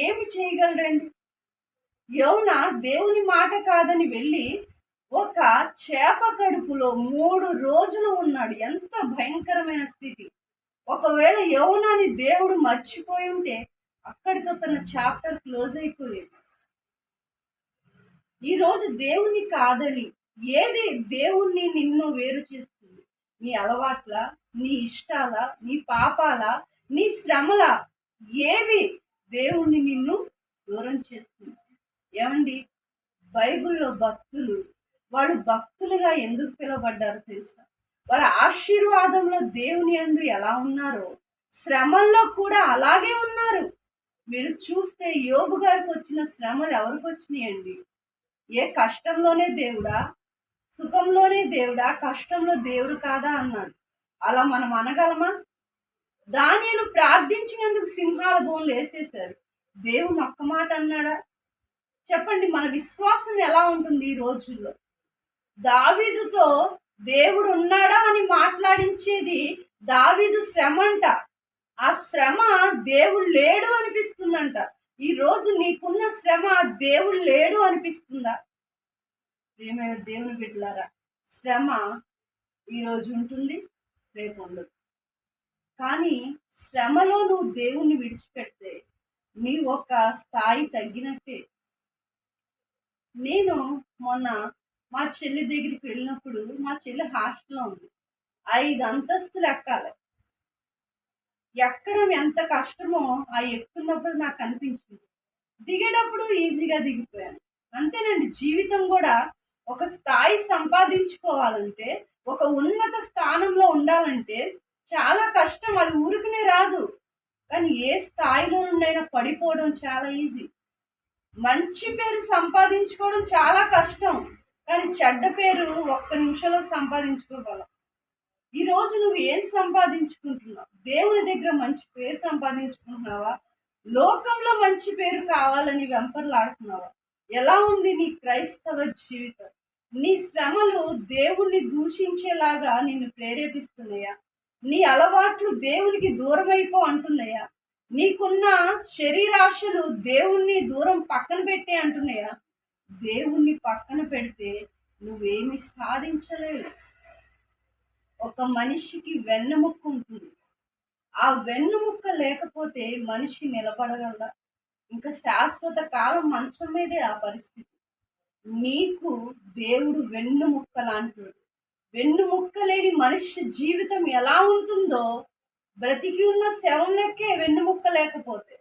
ఏమి చేయగలరండి? యోనా దేవుని మాట కాదని వెళ్ళి ఒక చేప కడుపులో 3 రోజులు ఉన్నాడు. ఎంత భయంకరమైన స్థితి! ఒకవేళ యోనాని దేవుడు మర్చిపోయి ఉంటే అక్కడితో తన చాప్టర్ క్లోజ్ అయిపోయేది. ఈరోజు దేవుని కాదని ఏది దేవుణ్ణి నిన్ను వేరు చేస్తుంది? నీ అలవాట్ల, నీ ఇష్టాల, నీ పాపాల, నీ శ్రమల, ఏవి దేవుణ్ణి నిన్ను దూరం చేస్తుంది? ఏమండి, బైబిల్లో భక్తులు వాళ్ళు భక్తులుగా ఎందుకు పిలువబడ్డారో తెలుసా? వారి ఆశీర్వాదంలో దేవుని యందు ఎలా ఉన్నారో శ్రమల్లో కూడా అలాగే ఉన్నారు. మీరు చూస్తే యోబు గారికి వచ్చిన శ్రమలు ఎవరికి వచ్చినాయండి? ఏ కష్టంలోనే దేవుడా, సుఖంలోనే దేవుడా, కష్టంలో దేవుడు కాదా అన్నాడు. అలా మనం అనగలమా? దానియేలు ప్రార్థించినందుకు సింహాల బోన్లు వేసేశారు. దేవుని ఒక్క మాట అన్నాడా? చెప్పండి, మన విశ్వాసం ఎలా ఉంటుంది ఈ రోజుల్లో? దావీదుతో దేవుడు ఉన్నాడా అని మాట్లాడించేది దావీదు శ్రమంట. ఆ శ్రమ దేవుడు లేడు అనిపిస్తుందంట. ఈ రోజు నీకున్న శ్రమ దేవుడు లేడు అనిపిస్తుందా? ప్రియమైన దేవుని బిడ్డలారా, శ్రమ ఈరోజు ఉంటుంది, రేపు ఉండదు. కానీ శ్రమలో నువ్వు దేవుణ్ణి విడిచిపెడితే నీ ఒక స్థాయి తగ్గినట్టే. నేను మొన్న మా చెల్లి దగ్గరికి వెళ్ళినప్పుడు, మా చెల్లి హాస్టల్లో ఉంది. 5 అంతస్తులు ఎక్కాలి. ఎక్కడం ఎంత కష్టమో ఆ ఎక్కుతున్నప్పుడు నాకు అనిపించింది. దిగేటప్పుడు ఈజీగా దిగిపోయాను. అంతేనండి, జీవితం కూడా ఒక స్థాయి సంపాదించుకోవాలంటే, ఒక ఉన్నత స్థానంలో ఉండాలంటే చాలా కష్టం. అది ఊరికనే రాదు. కానీ ఏ స్థాయిలో నుండైనా పడిపోవడం చాలా ఈజీ. మంచి పేరు సంపాదించుకోవడం చాలా కష్టం. కానీ చెడ్డ పేరు ఒక్క నిమిషంలో సంపాదించుకోగలం. ఈరోజు నువ్వు ఏం సంపాదించుకుంటున్నావు? దేవుని దగ్గర మంచి పేరు సంపాదించుకుంటున్నావా? లోకంలో మంచి పేరు కావాలని వెంపర్లాడుతున్నావా? ఎలా ఉంది నీ క్రైస్తవ జీవితం? నీ శ్రమలు దేవుణ్ణి దూషించేలాగా నిన్ను ప్రేరేపిస్తున్నాయా? నీ అలవాట్లు దేవునికి దూరమైపో అంటున్నాయా? నీకున్న శరీరాశలు దేవుణ్ణి దూరం పక్కన పెట్టే అంటున్నాయా? దేవుణ్ణి పక్కన పెడితే నువ్వేమి సాధించలేవు. ఒక మనిషికి వెన్నెముక్క ఉంటుంది. ఆ వెన్నుముక్క లేకపోతే మనిషి నిలబడగలరా? ఇంకా శాశ్వత కాలం మంచం మీదే ఆ పరిస్థితి. నీకు దేవుడు వెన్నుముక్క లాంటివాడు. వెన్నుముక్క లేని మనిషి జీవితం ఎలా ఉంటుందో, బ్రతికి ఉన్న శవం లెక్కే వెన్నుముక్క లేకపోతే.